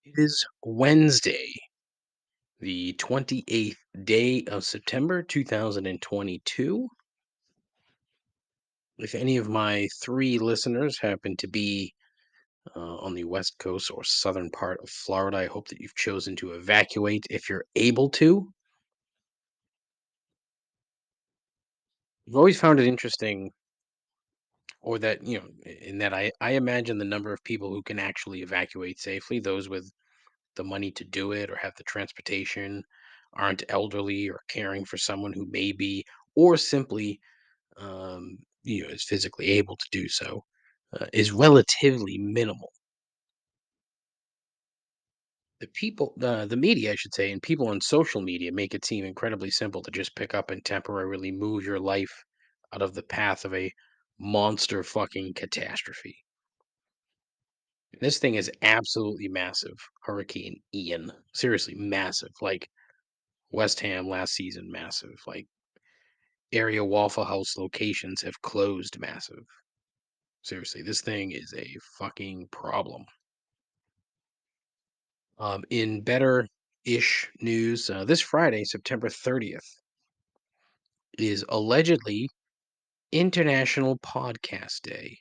It is Wednesday, the 28th day of September 2022. If any of my three listeners happen to be on the west coast or southern part of Florida, I hope that you've chosen to evacuate if you're able to. I've always found it interesting, or that, in that I imagine the number of people who can actually evacuate safely, those with the money to do it or have the transportation, aren't elderly or caring for someone who may be, or simply is physically able to do so, is relatively minimal. The media, I should say, and people on social media make it seem incredibly simple to just pick up and temporarily move your life out of the path of a monster fucking catastrophe. This thing is absolutely massive. Hurricane Ian, seriously massive. Like West Ham last season, massive. Like area Waffle House locations have closed, massive. Seriously, this thing is a fucking problem. In better ish news, this Friday, September 30th, is allegedly International Podcast Day.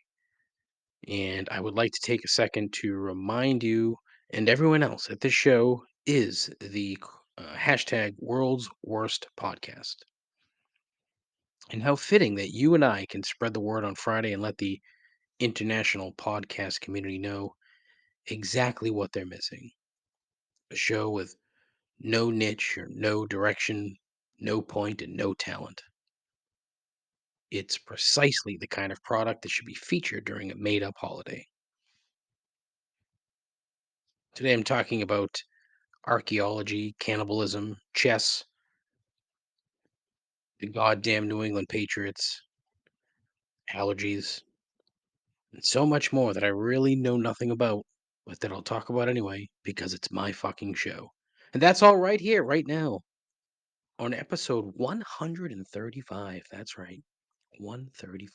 And I would like to take a second to remind you and everyone else that this show is the hashtag world's worst podcast. And how fitting that you and I can spread the word on Friday and let the international podcast community know exactly what they're missing. A show with no niche or no direction, no point, and no talent. It's precisely the kind of product that should be featured during a made up holiday. Today I'm talking about archaeology, cannibalism, chess, the goddamn New England Patriots, allergies, and so much more that I really know nothing about, but that I'll talk about anyway because it's my fucking show. And that's all right here, right now, on episode 135. That's right, 135.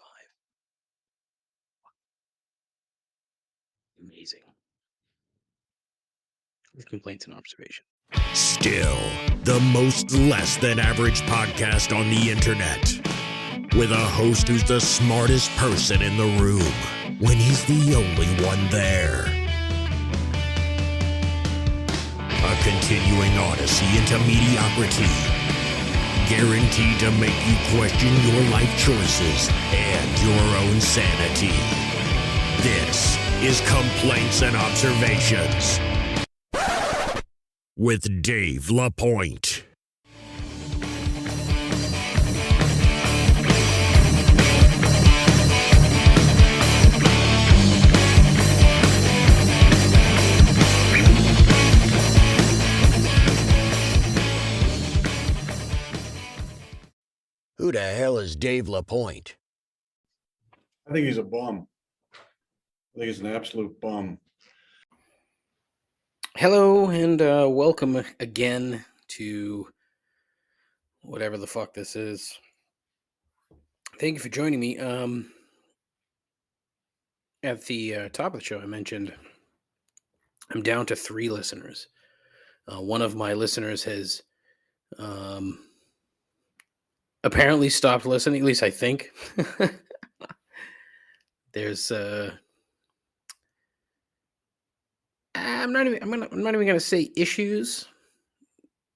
Amazing. With complaints and observation. Still, the most less than average podcast on the internet. With a host who's the smartest person in the room when he's the only one there. A continuing odyssey into mediocrity. Guaranteed to make you question your life choices and your own sanity. This is Complaints and Observations with Dave LaPointe. Who the hell is Dave LaPointe? I think he's a bum. I think he's an absolute bum. Hello and welcome again to whatever the fuck this is. Thank you for joining me. At the top of the show, I mentioned I'm down to 3 listeners. One of my listeners has apparently stopped listening. At least I think. There's I'm not even gonna say issues,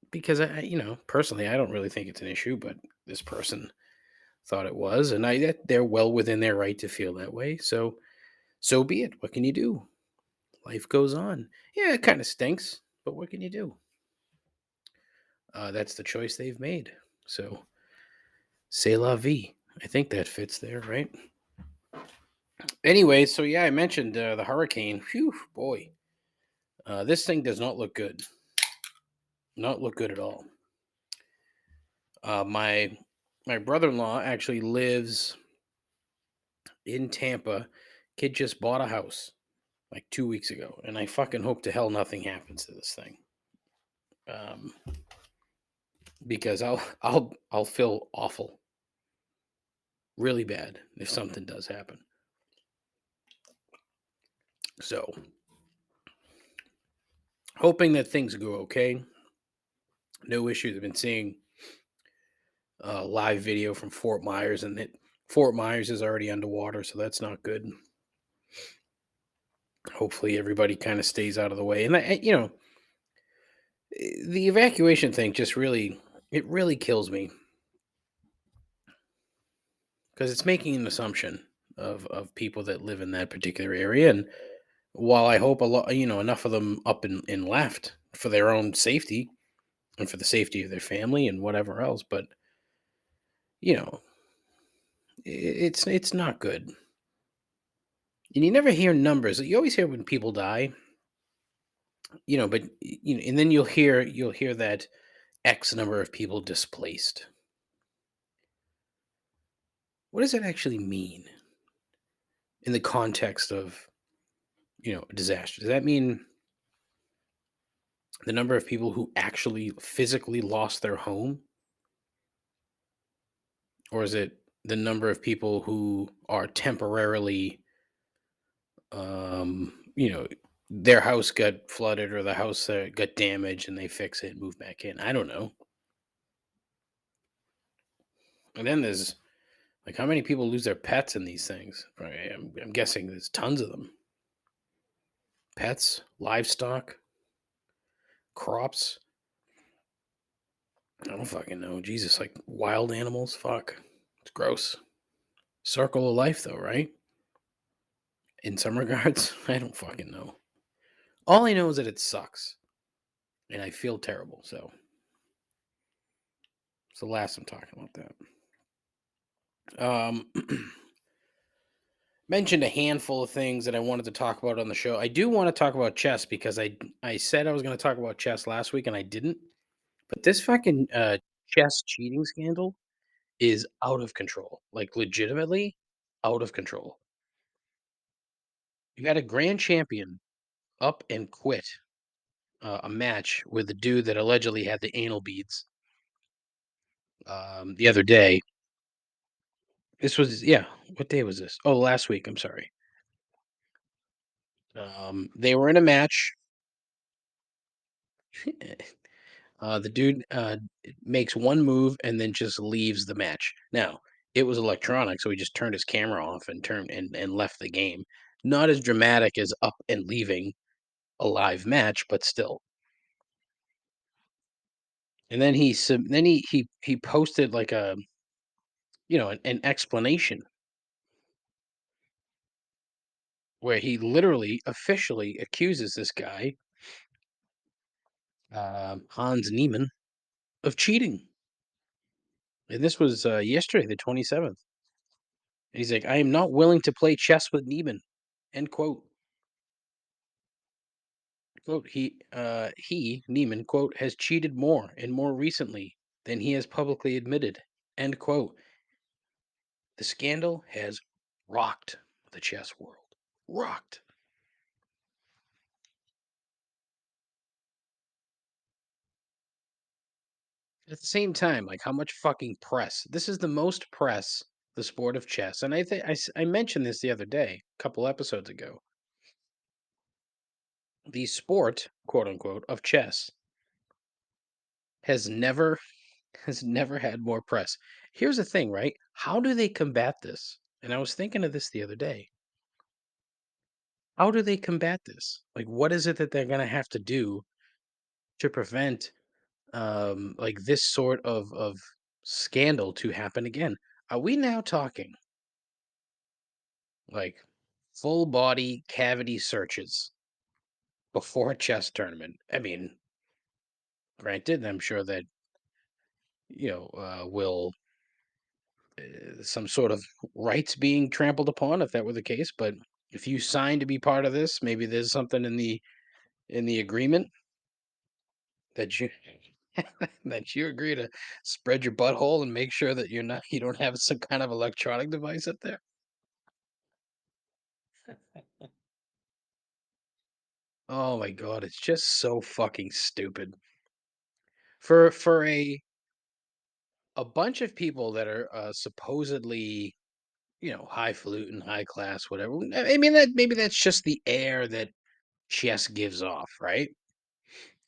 because I personally I don't really think it's an issue, but this person thought it was, and they're well within their right to feel that way. So be it. What can you do? Life goes on. Yeah, it kind of stinks, but what can you do? That's the choice they've made. So c'est la vie. I think that fits there, right? Anyway, so yeah, I mentioned the hurricane. Phew, boy. This thing does not look good. Not look good at all. My brother-in-law actually lives in Tampa. Kid just bought a house like 2 weeks ago, and I fucking hope to hell nothing happens to this thing. Because I'll feel awful, really bad, if something does happen. So hoping that things go okay. No issues. I've been seeing live video from Fort Myers, and Fort Myers is already underwater, so that's not good. Hopefully, everybody kind of stays out of the way. And the evacuation thing just really kills me because it's making an assumption of people that live in that particular area. And while I hope a lot, enough of them up and left for their own safety and for the safety of their family and whatever else, but you know, it's not good. And you never hear numbers. You always hear when people die, but and then you'll hear that X number of people displaced. What does that actually mean in the context of a disaster? Does that mean the number of people who actually physically lost their home, or is it the number of people who are temporarily, you know, their house got flooded or the house got damaged and they fix it and move back in? I don't know. And then there's like how many people lose their pets in these things? Right? I'm guessing there's tons of them. Pets, livestock, crops. I don't fucking know. Jesus, like wild animals. Fuck. It's gross. Circle of life, though, right? In some regards, I don't fucking know. All I know is that it sucks, and I feel terrible. So it's the last I'm talking about that. Mentioned a handful of things that I wanted to talk about on the show. I do want to talk about chess because I said I was going to talk about chess last week and I didn't. But this fucking chess cheating scandal is out of control. Like legitimately out of control. You had a grand champion up and quit a match with the dude that allegedly had the anal beads the other day. This was, yeah, what day was this? Oh, last week. I'm sorry. They were in a match. The dude makes one move and then just leaves the match. Now, it was electronic, so he just turned his camera off and turned and left the game. Not as dramatic as up and leaving a live match, but still. And then he posted like a an explanation where he literally officially accuses this guy Hans Niemann of cheating. And this was yesterday, the 27th. And he's like, I am not willing to play chess with Niemann. End quote. Quote, he, Neiman, quote, has cheated more and more recently than he has publicly admitted. End quote. The scandal has rocked the chess world. Rocked. At the same time, like how much fucking press? This is the most press the sport of chess. And I think I mentioned this the other day, a couple episodes ago. The sport, quote unquote, of chess has never had more press. Here's the thing, right? How do they combat this? And I was thinking of this the other day. How do they combat this? Like, what is it that they're going to have to do to prevent like this sort of scandal to happen again? Are we now talking like full body cavity searches before a chess tournament? I mean, granted, I'm sure that will some sort of rights being trampled upon if that were the case. But if you sign to be part of this, maybe there's something in the agreement that you that you agree to spread your butthole and make sure that you don't have some kind of electronic device up there. Oh my god, it's just so fucking stupid. For a bunch of people that are supposedly highfalutin, high class, whatever. I mean that maybe that's just the air that chess gives off, right?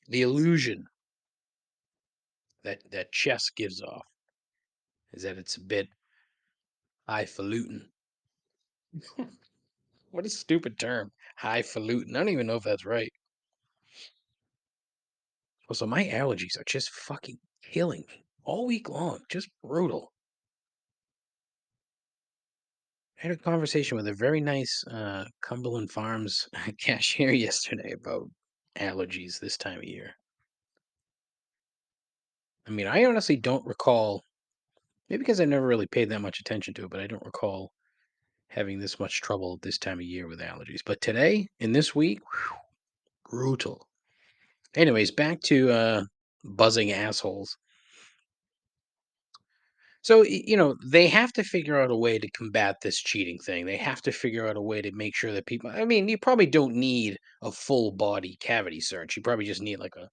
The illusion that chess gives off is that it's a bit highfalutin. What a stupid term. Highfalutin. I don't even know if that's right. Also, my allergies are just fucking killing me all week long. Just brutal. I had a conversation with a very nice Cumberland Farms cashier yesterday about allergies this time of year. I mean, I honestly don't recall, maybe because I never really paid that much attention to it, but I don't recall having this much trouble this time of year with allergies. But today, in this week, whew, brutal. Anyways, back to buzzing assholes. So, they have to figure out a way to combat this cheating thing. They have to figure out a way to make sure that people, I mean, you probably don't need a full body cavity search. You probably just need like a,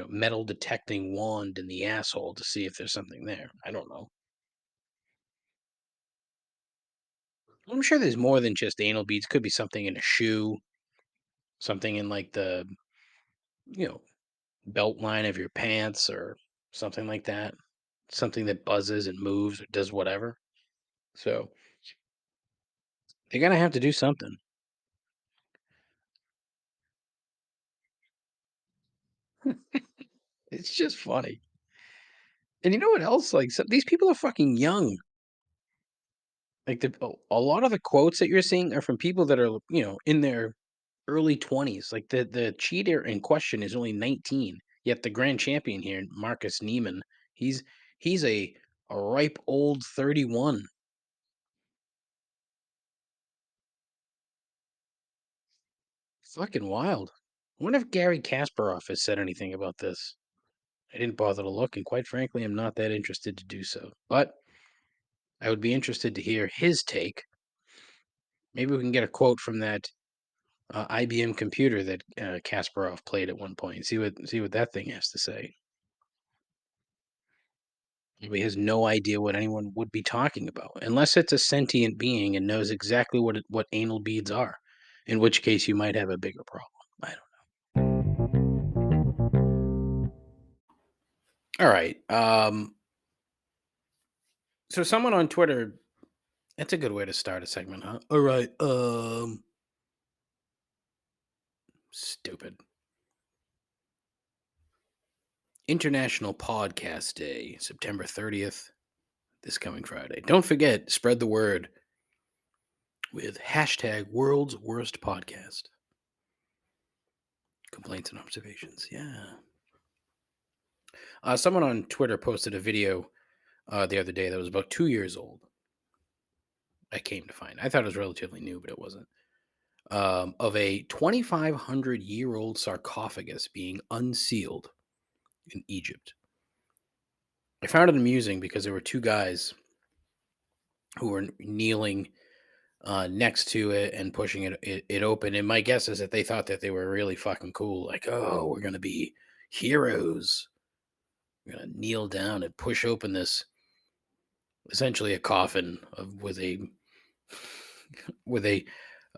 metal detecting wand in the asshole to see if there's something there. I don't know. I'm sure there's more than just anal beads. Could be something in a shoe, something in like the, you know, belt line of your pants or something like that. Something that buzzes and moves or does whatever. So they're gonna have to do something. It's just funny. And you know what else? Like these people are fucking young. Like a lot of the quotes that you're seeing are from people that are, in their early 20s. Like the cheater in question is only 19. Yet the grand champion here, Marcus Neiman, he's he's a ripe old 31. Fucking wild. I wonder if Gary Kasparov has said anything about this. I didn't bother to look, and quite frankly, I'm not that interested to do so. But I would be interested to hear his take. Maybe we can get a quote from that IBM computer that Kasparov played at one point. See what that thing has to say. He has no idea what anyone would be talking about, unless it's a sentient being and knows exactly what anal beads are. In which case, you might have a bigger problem. I don't. All right. So someone on Twitter. That's a good way to start a segment, huh? All right. Stupid. International Podcast Day, September 30th, this coming Friday. Don't forget, spread the word with hashtag world's worst podcast. Complaints and observations. Yeah. Someone on Twitter posted a video the other day that was about 2 years old. I came to find. I thought it was relatively new, but it wasn't. Of a 2,500-year-old sarcophagus being unsealed in Egypt. I found it amusing because there were two guys who were kneeling next to it and pushing it open. And my guess is that they thought that they were really fucking cool. Like, oh, we're going to be heroes. We're going to kneel down and push open this, essentially a coffin with a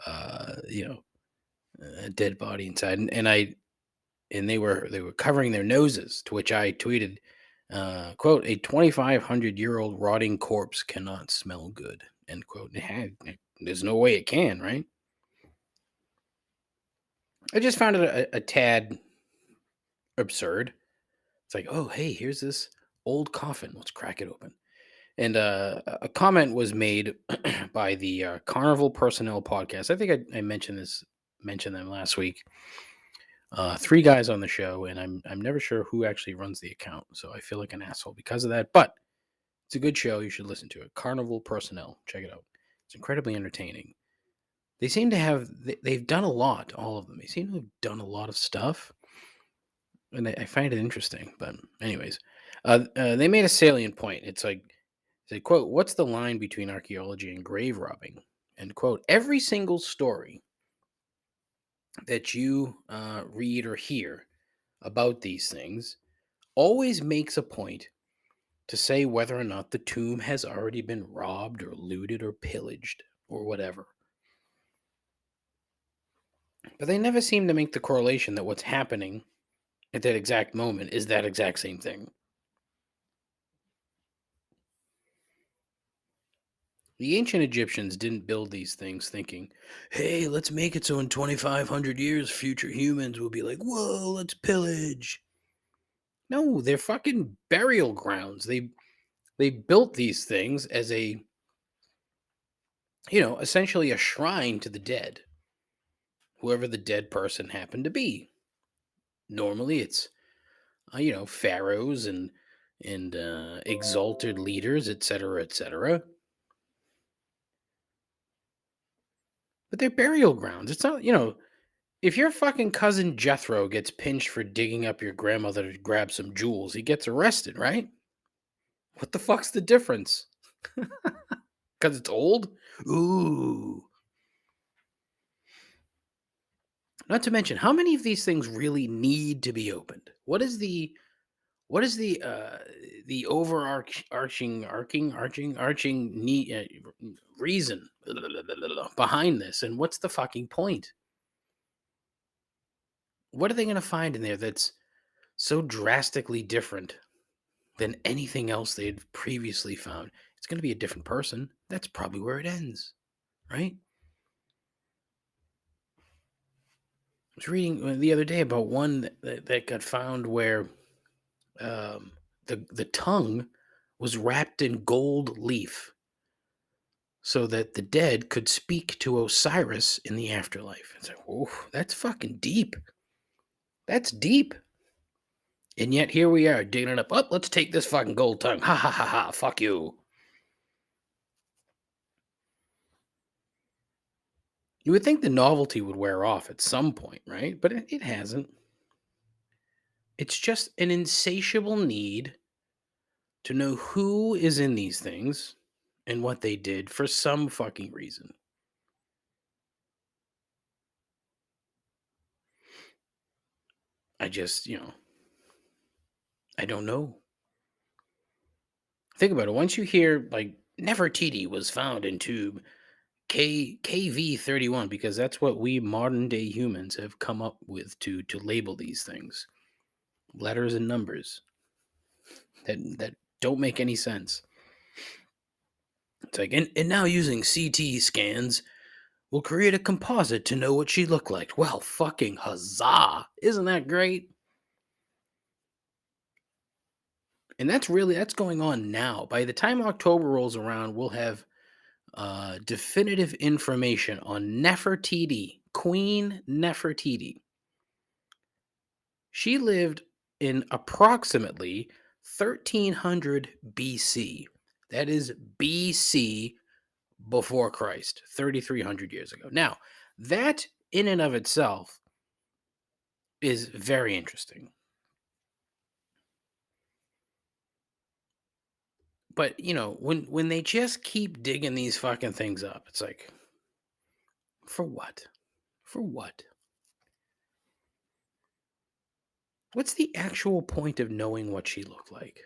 a dead body inside. And they were covering their noses, to which I tweeted, quote, a 2,500-year-old rotting corpse cannot smell good, end quote. There's no way it can, right? I just found it a tad absurd. It's like, oh, hey, here's this old coffin. Let's crack it open. And a comment was made by the Carnival Personnel podcast. I think I mentioned them last week. Three guys on the show, and I'm never sure who actually runs the account, so I feel like an asshole because of that. But it's a good show. You should listen to it. Carnival Personnel. Check it out. It's incredibly entertaining. They seem to have, they've done a lot, all of them. They seem to have done a lot of stuff. And I find it interesting. But anyways, they made a salient point. It's like, they quote, what's the line between archaeology and grave robbing? End quote. Every single story that you read or hear about these things always makes a point to say whether or not the tomb has already been robbed or looted or pillaged or whatever. But they never seem to make the correlation that what's happening at that exact moment is that exact same thing. The ancient Egyptians didn't build these things thinking, hey, let's make it so in 2,500 years, future humans will be like, whoa, let's pillage. No, they're fucking burial grounds. They built these things as a, essentially a shrine to the dead, whoever the dead person happened to be. Normally, it's pharaohs and exalted leaders, etc., etc. But they're burial grounds. It's not, if your fucking cousin Jethro gets pinched for digging up your grandmother to grab some jewels, he gets arrested, right? What the fuck's the difference? Because it's old? Ooh. Not to mention, how many of these things really need to be opened? What is the arching need, reason behind this, and what's the fucking point? What are they going to find in there that's so drastically different than anything else they'd previously found? It's going to be a different person. That's probably where it ends, right? I was reading the other day about one that got found where the tongue was wrapped in gold leaf so that the dead could speak to Osiris in the afterlife. It's like, whoa, that's fucking deep. That's deep. And yet here we are digging it up. Oh, let's take this fucking gold tongue. Ha ha ha ha. Fuck you. You would think the novelty would wear off at some point, right? But it hasn't. It's just an insatiable need to know who is in these things and what they did for some fucking reason. I just, I don't know. Think about it. Once you hear like Nefertiti was found in tube KV31, because that's what we modern day humans have come up with to label these things. Letters and numbers that don't make any sense. It's like, and now using CT scans will create a composite to know what she looked like. Well, fucking huzzah. Isn't that great? And that's going on now. By the time October rolls around, we'll have definitive information on Nefertiti, Queen Nefertiti. She lived in approximately 1300 BC. That is BC before Christ, 3,300 years ago. Now, that in and of itself is very interesting. But, when they just keep digging these fucking things up, it's like, for what? For what? What's the actual point of knowing what she looked like?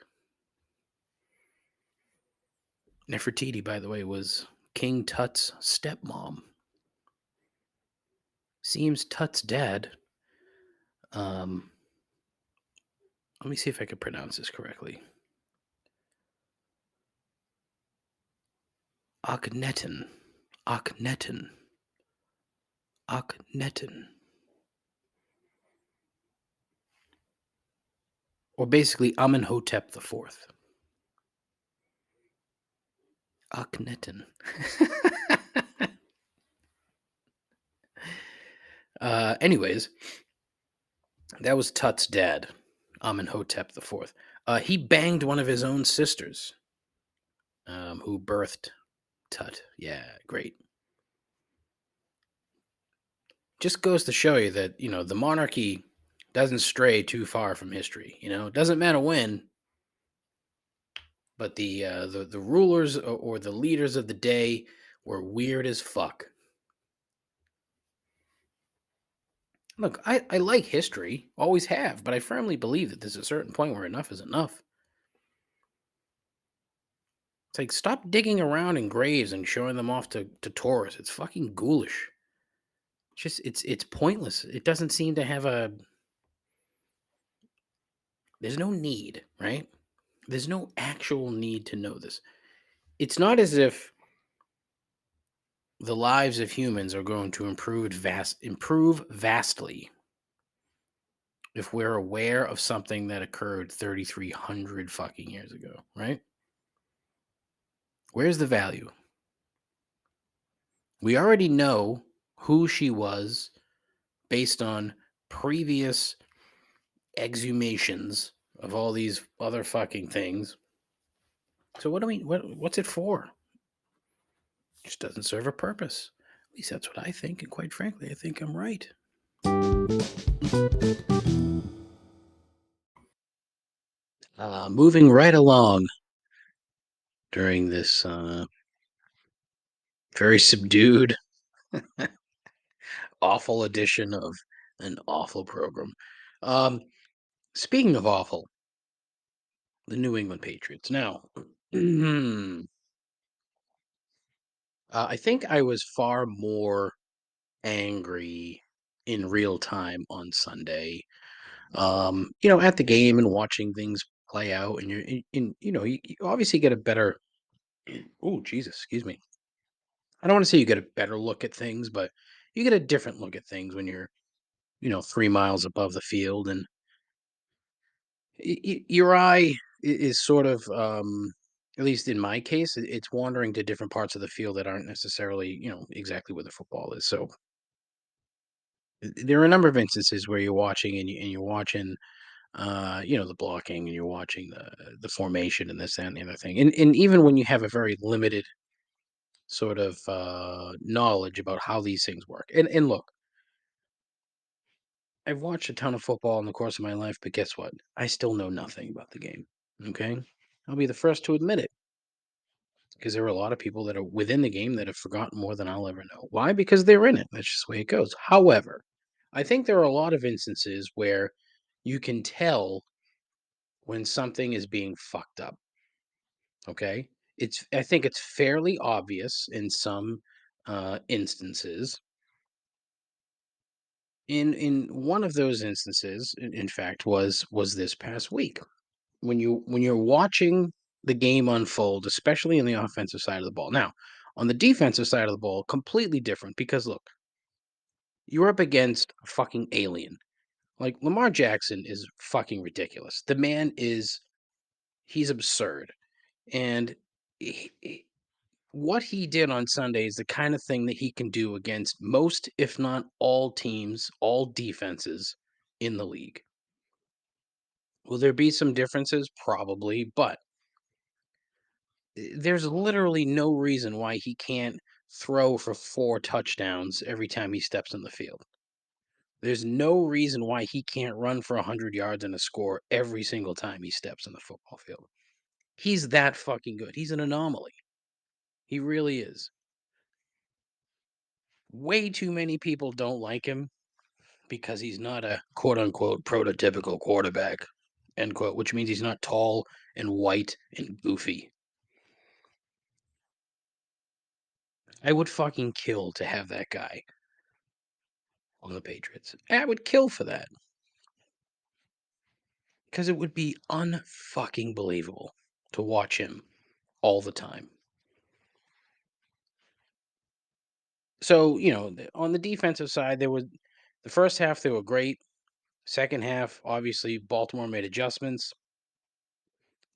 Nefertiti, by the way, was King Tut's stepmom. Seems Tut's dad. Let me see if I can pronounce this correctly. Akhenaten. Akhenaten. Akhenaten. Or basically Amenhotep IV. Akhenaten. Anyways, that was Tut's dad, Amenhotep IV. He banged one of his own sisters, who birthed Tut. Yeah, great. Just goes to show you that, the monarchy doesn't stray too far from history. It doesn't matter when, but the rulers or the leaders of the day were weird as fuck. Look, I like history, always have, but I firmly believe that there's a certain point where enough is enough. It's like, stop digging around in graves and showing them off to tourists. It's fucking ghoulish. It's pointless. It doesn't seem to have There's no need, right? There's no actual need to know this. It's not as if the lives of humans are going to improve vastly if we're aware of something that occurred 3,300 fucking years ago, right? Where's the value? We already know who she was based on previous exhumations of all these other fucking things. So what's it for? It just doesn't serve a purpose. At least that's what I think, and quite frankly, I think I'm right. Moving right along during this very subdued, awful edition of an awful program. Um, Speaking of awful, the New England Patriots. Now, I think I was far more angry in real time on Sunday. At the game and watching things play out, and you obviously get a better. Oh, Jesus, excuse me. I don't want to say you get a better look at things, but you get a different look at things when you're 3 miles above the field, and your eye is sort of, at least in my case, it's wandering to different parts of the field that aren't necessarily exactly where the football is. So there are a number of instances where you're watching and you're watching the blocking, and you're watching the formation and this, that, and the other thing. And even when you have a very limited sort of knowledge about how these things work. And look, I've watched a ton of football in the course of my life, but guess what? I still know nothing about the game. Okay? I'll be the first to admit it, because there are a lot of people that are within the game that have forgotten more than I'll ever know. Why? Because they're in it. That's just the way it goes. However, I think there are a lot of instances where you can tell when something is being fucked up. Okay? I think it's fairly obvious in some instances. In one of those instances, in fact, was this past week. When you're watching the game unfold, especially in the offensive side of the ball. Now, on the defensive side of the ball, completely different, because look, you're up against a fucking alien. Like, Lamar Jackson is fucking ridiculous. The man he's absurd. And what he did on Sunday is the kind of thing that he can do against most, if not all teams, all defenses in the league. Will there be some differences? Probably, but there's literally no reason why he can't throw for 4 touchdowns every time he steps in the field. There's no reason why he can't run for 100 yards and a score every single time he steps in the football field. He's that fucking good. He's an anomaly. He really is. Way too many people don't like him because he's not a quote unquote prototypical quarterback, end quote, which means he's not tall and white and goofy. I would fucking kill to have that guy on the Patriots. I would kill for that, because it would be unfucking believable to watch him all the time. So, on the defensive side, there was the first half, they were great. Second half, obviously, Baltimore made adjustments,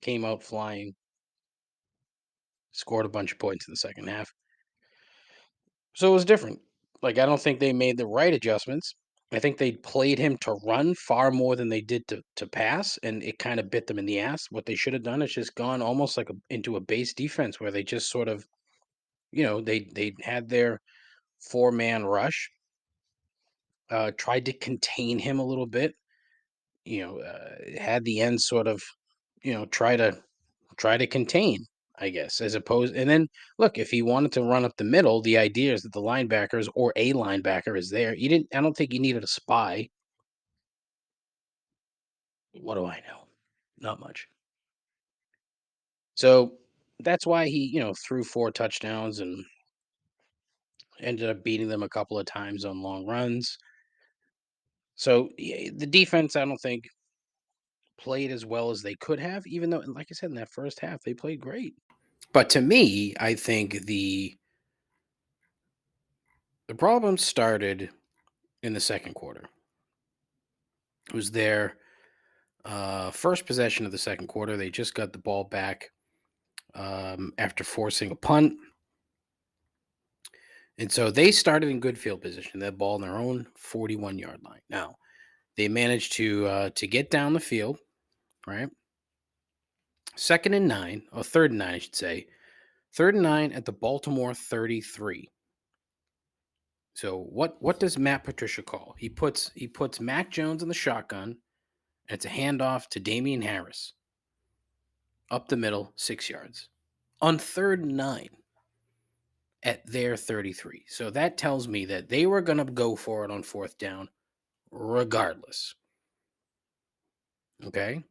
came out flying, scored a bunch of points in the second half. So it was different. Like, I don't think they made the right adjustments. I think they played him to run far more than they did to pass, and it kind of bit them in the ass. What they should have done is just gone almost like into a base defense, where they just sort of, they had their 4-man rush, tried to contain him a little bit, had the end sort of, try to contain, I guess, as opposed. And then look, if he wanted to run up the middle, the idea is that the linebackers or a linebacker is there. You didn't. I don't think you needed a spy. What do I know? Not much. So that's why he, threw 4 touchdowns and ended up beating them a couple of times on long runs. So the defense, I don't think. played as well as they could have, even though, like I said, in that first half, they played great. But to me, I think the problem started in the second quarter. It was their first possession of the second quarter. They just got the ball back after forcing a punt. And so they started in good field position. That ball in their own 41-yard line. Now, they managed to get down the field, right? Second and 9, or third and 9, I should say. Third and 9 at the Baltimore 33. So what does Matt Patricia call? He puts Mac Jones in the shotgun, and it's a handoff to Damian Harris. Up the middle, 6 yards. On third and 9 at their 33. So that tells me that they were going to go for it on fourth down regardless. Okay?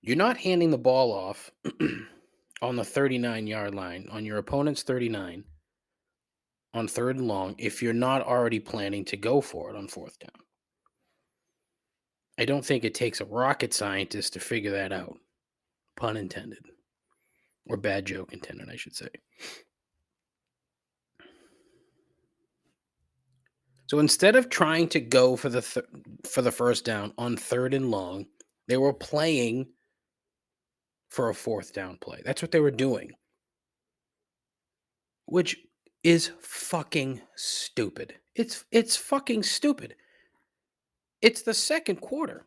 You're not handing the ball off on the 39-yard line, on your opponent's 39, on third and long, if you're not already planning to go for it on fourth down. I don't think it takes a rocket scientist to figure that out. Pun intended. Or bad joke intended, I should say. So instead of trying to go for the first down on third and long, they were playing for a fourth down play. That's what they were doing. Which is fucking stupid. It's fucking stupid. It's the second quarter.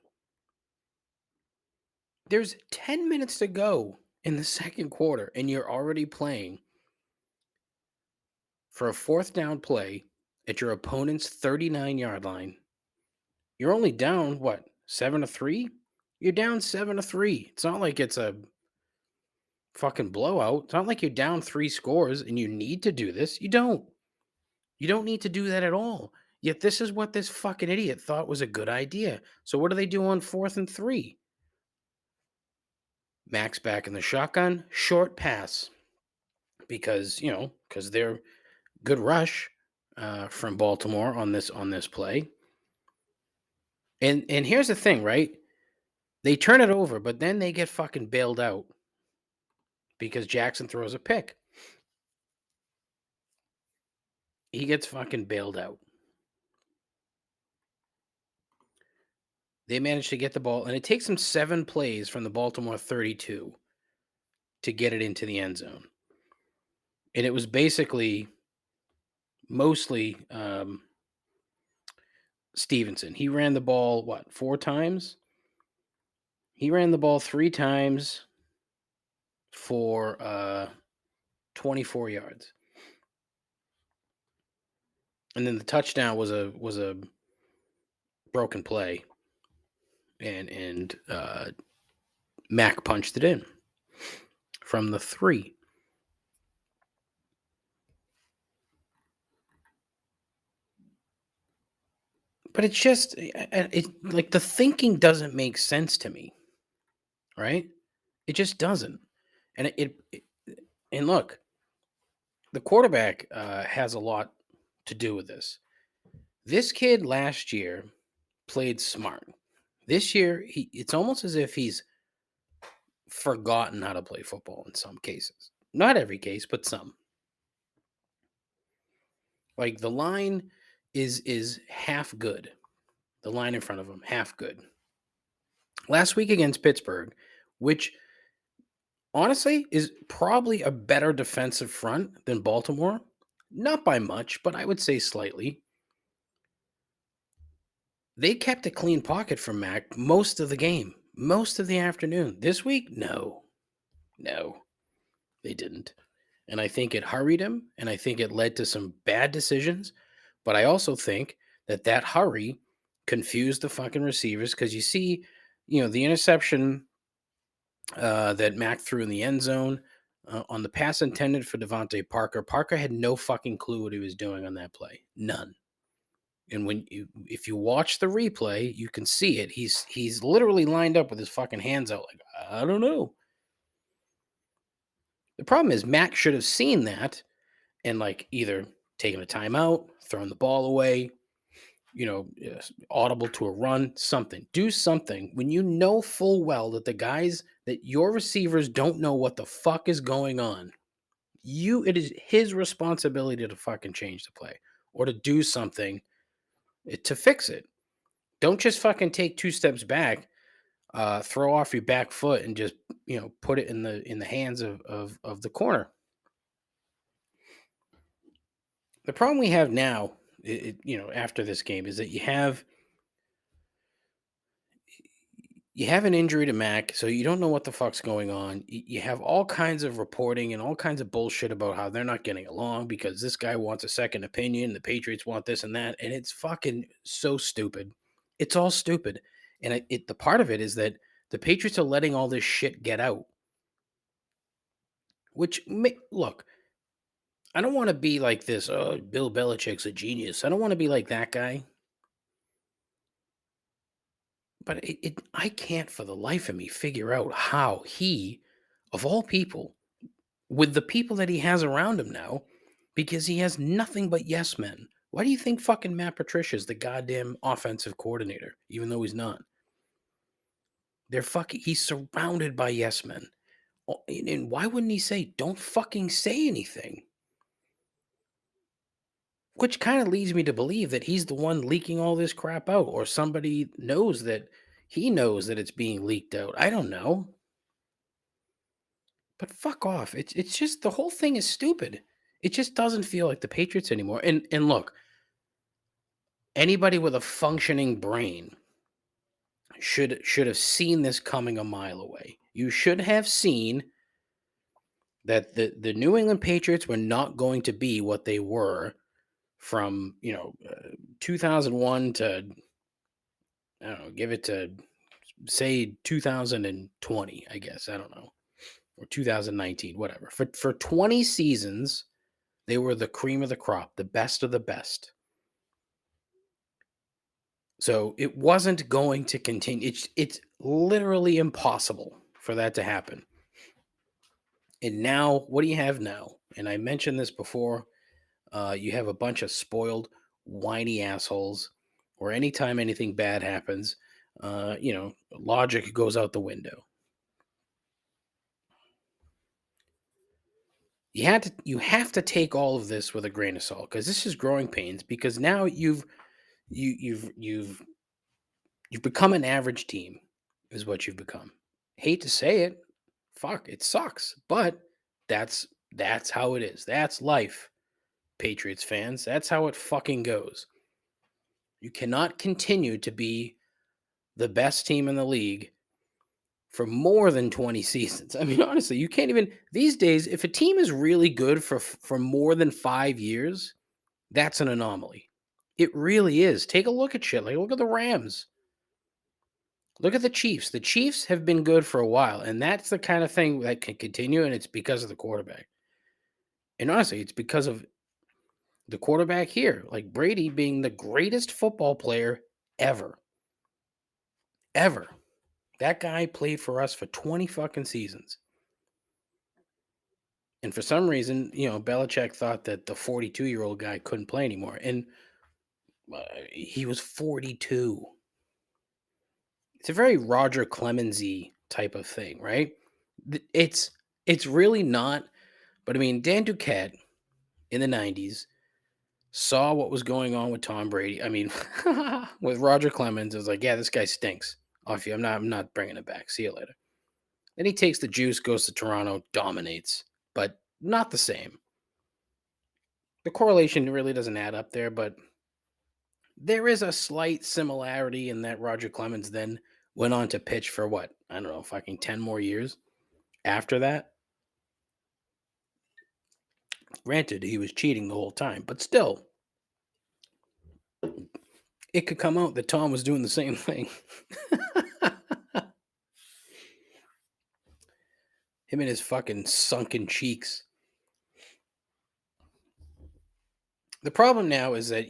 There's 10 minutes to go in the second quarter, and you're already playing for a fourth down play at your opponent's 39-yard line. You're only down, 7-3? You're down 7-3. It's not like it's a fucking blowout. It's not like you're down 3 scores and you need to do this. You don't. You don't need to do that at all. Yet this is what this fucking idiot thought was a good idea. So what do they do on 4th and 3? Max back in the shotgun, short pass. Because they're good rush from Baltimore on this play. And here's the thing, right? They turn it over, but then they get fucking bailed out because Jackson throws a pick. He gets fucking bailed out. They manage to get the ball, and it takes them 7 plays from the Baltimore 32 to get it into the end zone. And it was basically mostly Stevenson. He ran the ball, 4 times? He ran the ball 3 times for 24 yards. And then the touchdown was a broken play. And Mac punched it in from the 3. But it's just, like, the thinking doesn't make sense to me, right? It just doesn't. And and look, the quarterback has a lot to do with this. This kid last year played smart. This year, it's almost as if he's forgotten how to play football in some cases. Not every case, but some. Like, the line is half good. The line in front of him, half good. Last week against Pittsburgh, which honestly is probably a better defensive front than Baltimore. Not by much, but I would say slightly. They kept a clean pocket from Mac most of the game, most of the afternoon. This week, no, they didn't. And I think it hurried him, and I think it led to some bad decisions. But I also think that hurry confused the fucking receivers, because you see, the interception that Mac threw in the end zone on the pass intended for Devontae Parker. Parker had no fucking clue what he was doing on that play. None. And if you watch the replay, you can see it. He's literally lined up with his fucking hands out like, I don't know. The problem is Mac should have seen that and, like, either taken a timeout, thrown the ball away, audible to a run, something. Do something when you know full well that the guys that your receivers don't know what the fuck is going on. It is his responsibility to fucking change the play or to do something to fix it. Don't just fucking take 2 steps back, throw off your back foot, and just put it in the hands of the corner. The problem we have now, after this game, is that you have an injury to Mac, so you don't know what the fuck's going on. You have all kinds of reporting and all kinds of bullshit about how they're not getting along because this guy wants a second opinion, the Patriots want this and that, and it's fucking so stupid. It's all stupid, and the part of it is that the Patriots are letting all this shit get out. Look, I don't want to be like this. Oh, Bill Belichick's a genius. I don't want to be like that guy. But I can't for the life of me figure out how he, of all people, with the people that he has around him now, because he has nothing but yes men. Why do you think fucking Matt Patricia's the goddamn offensive coordinator, even though he's not? He's surrounded by yes men. And why wouldn't he say, don't fucking say anything? Which kind of leads me to believe that he's the one leaking all this crap out, or somebody knows that he knows that it's being leaked out. I don't know. But fuck off. It's just the whole thing is stupid. It just doesn't feel like the Patriots anymore. And look, anybody with a functioning brain should have seen this coming a mile away. You should have seen that the New England Patriots were not going to be what they were from 2001 to, I don't know, give it to say 2020, I guess, I don't know, or 2019, whatever. For 20 seasons, they were the cream of the crop, the best of the best. So it wasn't going to continue. It's literally impossible for that to happen. And now, what do you have now? And I mentioned this before. You have a bunch of spoiled, whiny assholes, where anytime anything bad happens, logic goes out the window. You have to take all of this with a grain of salt because this is growing pains. Because now you've become an average team, is what you've become. Hate to say it, fuck, it sucks, but that's how it is. That's life, Patriots fans. That's how it fucking goes. You cannot continue to be the best team in the league for more than 20 seasons. I mean, honestly, you can't even these days. If a team is really good for more than 5 years, that's an anomaly. It really is. Take a look at shit. Like, look at the Rams. Look at the Chiefs. The Chiefs have been good for a while, and that's the kind of thing that can continue, and it's because of the quarterback. And honestly, it's because of the quarterback here, like Brady being the greatest football player ever. Ever. That guy played for us for 20 fucking seasons. And for some reason, Belichick thought that the 42-year-old guy couldn't play anymore. And he was 42. It's a very Roger Clemensy type of thing, right? It's really not. But I mean, Dan Duquette in the 90s saw what was going on with Tom Brady. I mean, with Roger Clemens, it was like, yeah, this guy stinks. Off you. I'm not bringing it back. See you later. Then he takes the juice, goes to Toronto, dominates, but not the same. The correlation really doesn't add up there, but there is a slight similarity in that Roger Clemens then went on to pitch for what? I don't know, fucking 10 more years after that. Granted, he was cheating the whole time, but still, it could come out that Tom was doing the same thing. Him and his fucking sunken cheeks. The problem now is that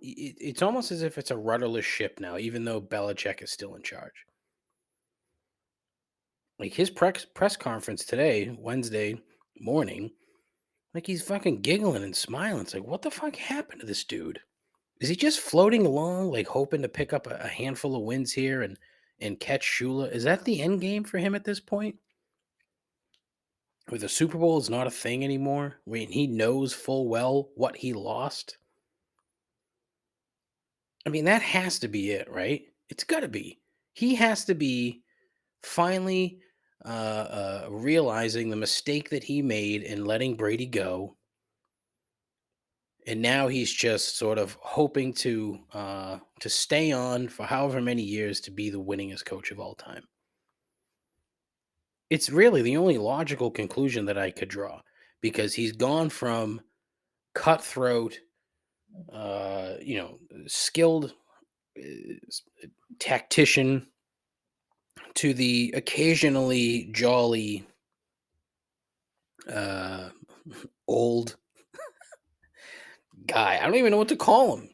it's almost as if it's a rudderless ship now, even though Belichick is still in charge. Like his press conference today, Wednesday morning, Like he's fucking giggling and smiling. It's like, what the fuck happened to this dude? Is he just floating along, like hoping to pick up a handful of wins here and catch Shula? Is that the end game for him at this point? Where the Super Bowl is not a thing anymore, when he knows full well what he lost. I mean, that has to be it, right? It's got to be. He has to be finally realizing the mistake that he made in letting Brady go, and now he's just sort of hoping to stay on for however many years to be the winningest coach of all time. It's really the only logical conclusion that I could draw because he's gone from cutthroat, skilled tactician to the occasionally jolly, uh, old guy. I don't even know what to call him.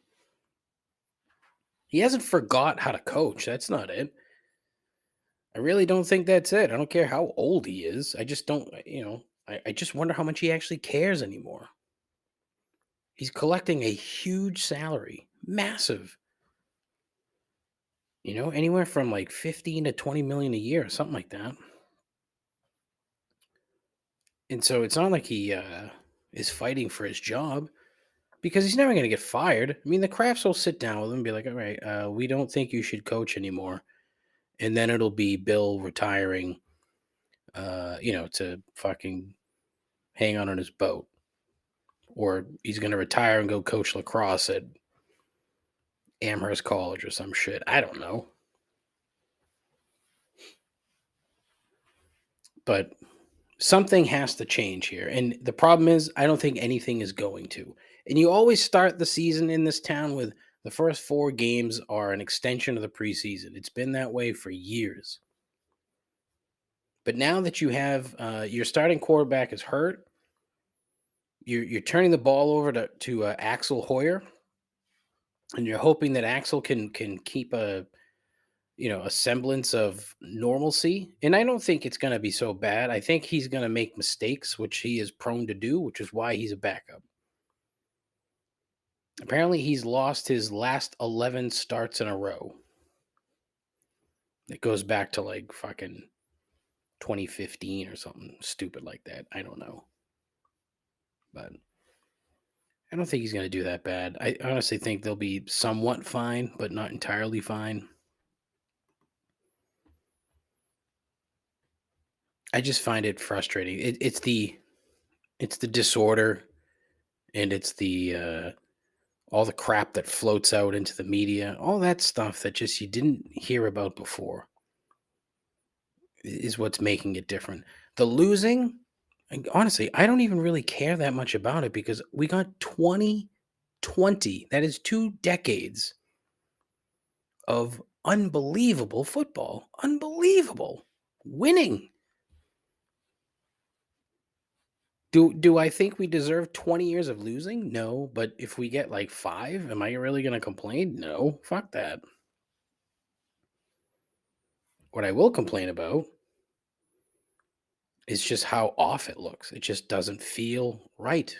He hasn't forgot how to coach. That's not it. I really don't think that's it. I don't care how old he is. I just don't, I just wonder how much he actually cares anymore. He's collecting a huge salary, massive. Anywhere from like 15 to 20 million a year, something like that. And so it's not like he is fighting for his job because he's never going to get fired. I mean, the Crafts will sit down with him and be like, all right, we don't think you should coach anymore. And then it'll be Bill retiring, to fucking hang on his boat. Or he's going to retire and go coach lacrosse at Amherst College or some shit. I don't know. But something has to change here. And the problem is, I don't think anything is going to. And you always start the season in this town with the first 4 games are an extension of the preseason. It's been that way for years. But now that you have your starting quarterback is hurt, you're turning the ball over to Axel Hoyer, and you're hoping that Axel can keep a semblance of normalcy. And I don't think it's going to be so bad. I think he's going to make mistakes, which he is prone to do, which is why he's a backup. Apparently, he's lost his last 11 starts in a row. It goes back to like fucking 2015 or something stupid like that. I don't know. But I don't think he's going to do that bad. I honestly think they'll be somewhat fine, but not entirely fine. I just find it frustrating. It's the disorder, and it's the all the crap that floats out into the media, all that stuff that just you didn't hear about before is what's making it different. The losing, honestly, I don't even really care that much about it because we got 2020. That is 2 decades of unbelievable football. Unbelievable. Winning. Do I think we deserve 20 years of losing? No, but if we get like 5, am I really going to complain? No, fuck that. What I will complain about is just how off it looks. It just doesn't feel right.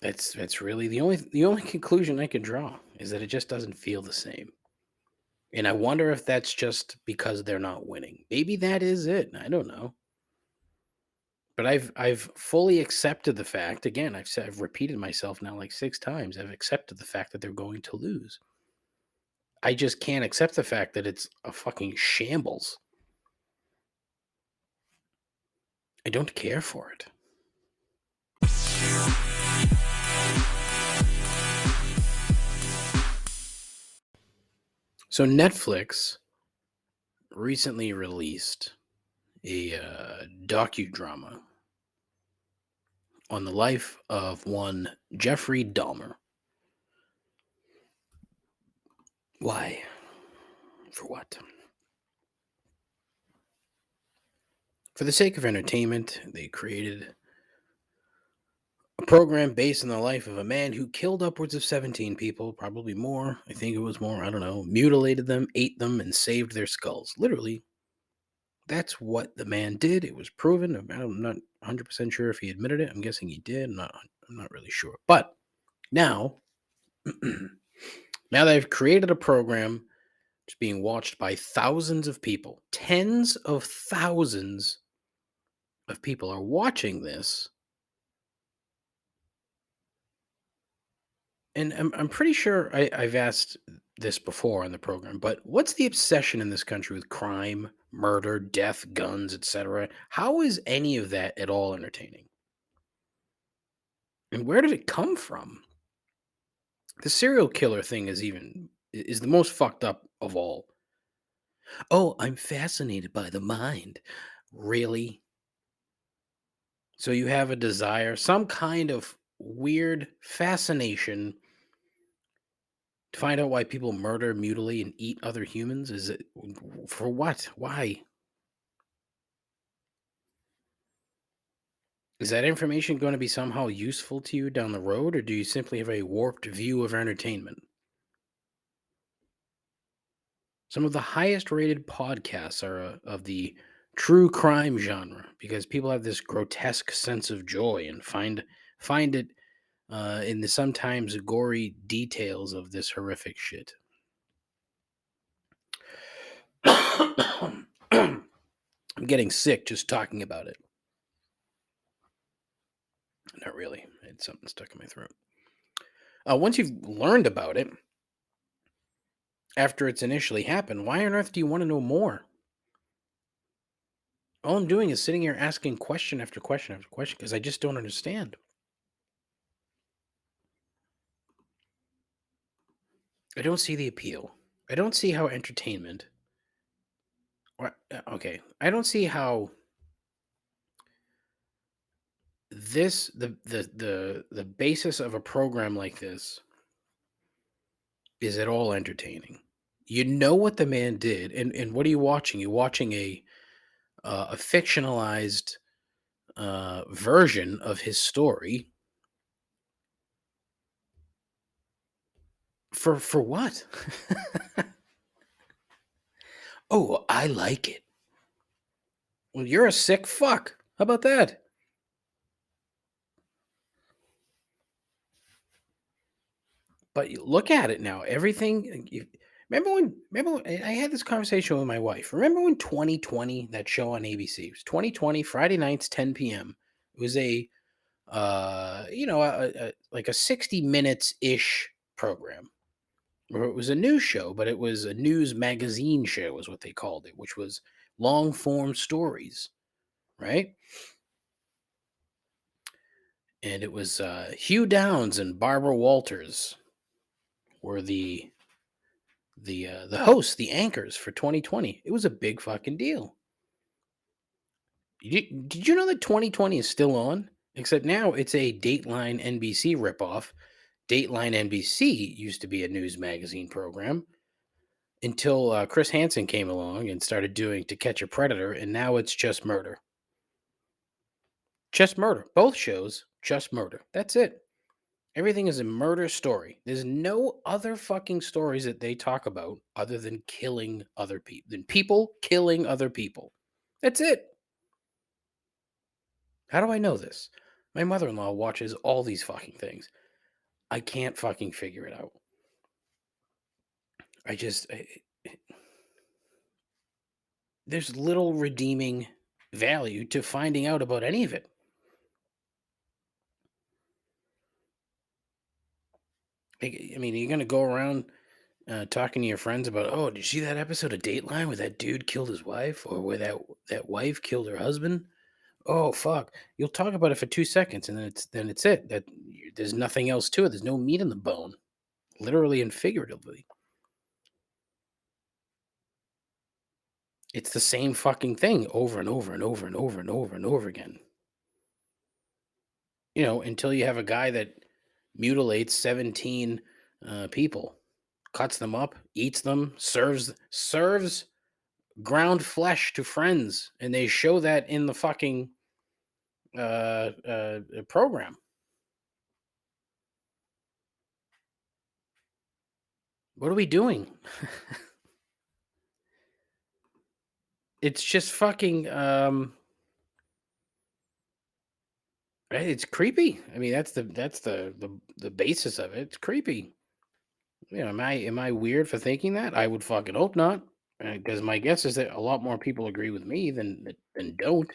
That's really the only conclusion I can draw is that it just doesn't feel the same. And I wonder if that's just because they're not winning. Maybe that is it. I don't know. But I've fully accepted the fact. Again, I've repeated myself now like 6 times. I've accepted the fact that they're going to lose. I just can't accept the fact that it's a fucking shambles. I don't care for it. So Netflix recently released a docudrama on the life of one Jeffrey Dahmer. Why? For what? For the sake of entertainment, they created a program based on the life of a man who killed upwards of 17 people, probably more. I think it was more, I don't know, mutilated them, ate them, and saved their skulls. Literally, That's what the man did. It was proven. I'm not 100% sure if he admitted it. I'm guessing he did. I'm not really sure. But now, now they've created a program. It's being watched by thousands of people. Tens of thousands of people are watching this. And I'm pretty sure I've asked this before on the program, but what's the obsession in this country with crime, murder, death, guns, etc.? How is any of that at all entertaining? And where did it come from? The serial killer thing is the most fucked up of all. Oh, I'm fascinated by the mind. Really? So you have a desire, some kind of weird fascination to find out why people murder, mutilate, and eat other humans? Is it for what? Why? Is that information going to be somehow useful to you down the road, or do you simply have a warped view of entertainment? Some of the highest rated podcasts are of the true crime genre because people have this grotesque sense of joy and find it in the sometimes gory details of this horrific shit. I'm getting sick just talking about it. Not really. I had something stuck in my throat. Once you've learned about it, after it's initially happened, why on earth do you want to know more? All I'm doing is sitting here asking question after question after question because I just don't understand. I don't see the appeal. I don't see how entertainment. Okay, I don't see how the basis of a program like this is at all entertaining. You know what the man did, and what are you watching? You're watching a fictionalized version of his story. For what? Oh, I like it. Well, you're a sick fuck. How about that? But you look at it now. Everything. Remember when I had this conversation with my wife? Remember when 2020, that show on ABC? It was 2020 Friday nights, 10 p.m. It was like a 60 minutes ish program. Or it was a news show, but it was a news magazine show, is what they called it, which was long form stories, right? And it was Hugh Downs and Barbara Walters were the hosts, the anchors for 2020. It was a big fucking deal. Did you know that 2020 is still on? Except now it's a Dateline NBC ripoff. Dateline NBC used to be a news magazine program until Chris Hansen came along and started doing To Catch a Predator, and now it's just murder. Just murder. Both shows, just murder. That's it. Everything is a murder story. There's no other fucking stories that they talk about other than killing other people, than people killing other people. That's it. How do I know this? My mother-in-law watches all these fucking things. I can't fucking figure it out. There's little redeeming value to finding out about any of it. I mean, you're going to go around talking to your friends about, oh, did you see that episode of Dateline where that dude killed his wife or where that wife killed her husband? Oh, fuck. You'll talk about it for 2 seconds and then it's it. There's nothing else to it. There's no meat in the bone, literally and figuratively. It's the same fucking thing over and over and over and over and over and over again. Until you have a guy that mutilates 17 people, cuts them up, eats them, serves ground flesh to friends, and they show that in the fucking program. What are we doing? It's just fucking, it's creepy. I mean, that's the basis of it. It's creepy. You know, am I weird for thinking that? I would fucking hope not, because my guess is that a lot more people agree with me than don't.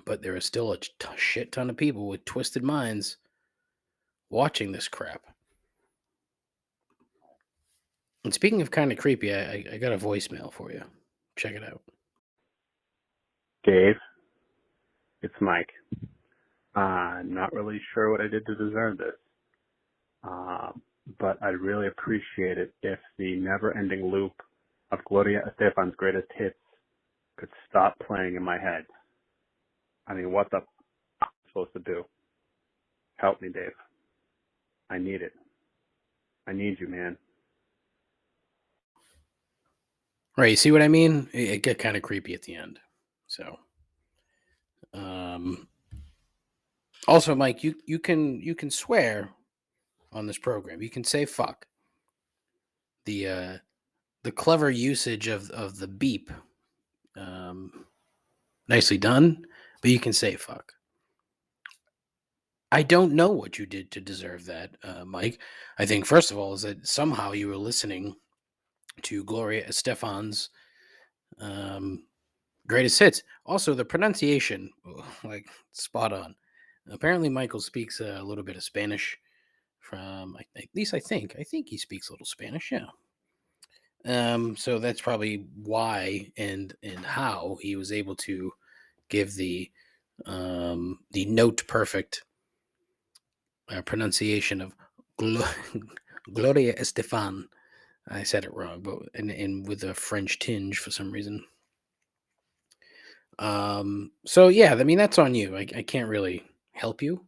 But there is still a shit ton of people with twisted minds watching this crap. And speaking of kind of creepy, I got a voicemail for you. Check it out. Dave, it's Mike. Not really sure what I did to deserve this, uh, but I'd really appreciate it if the never-ending loop of Gloria Estefan's greatest hits could stop playing in my head. I mean, what the am I supposed to do? Help me, Dave. I need it. I need you, man. Right, you see what I mean? It get kind of creepy at the end. So, um, also, Mike, you can swear on this program. You can say fuck. The clever usage of the beep, um, nicely done. But you can say fuck. I don't know what you did to deserve that, Mike. I think first of all is that somehow you were listening to Gloria Estefan's um, greatest hits. Also, the pronunciation, like spot on. Apparently, Michael speaks a little bit of Spanish. From at least I think he speaks a little Spanish. Yeah. So that's probably why and how he was able to give the note perfect pronunciation of Gloria Estefan. I said it wrong, but and with a French tinge for some reason. So yeah, I mean that's on you. I can't really help you.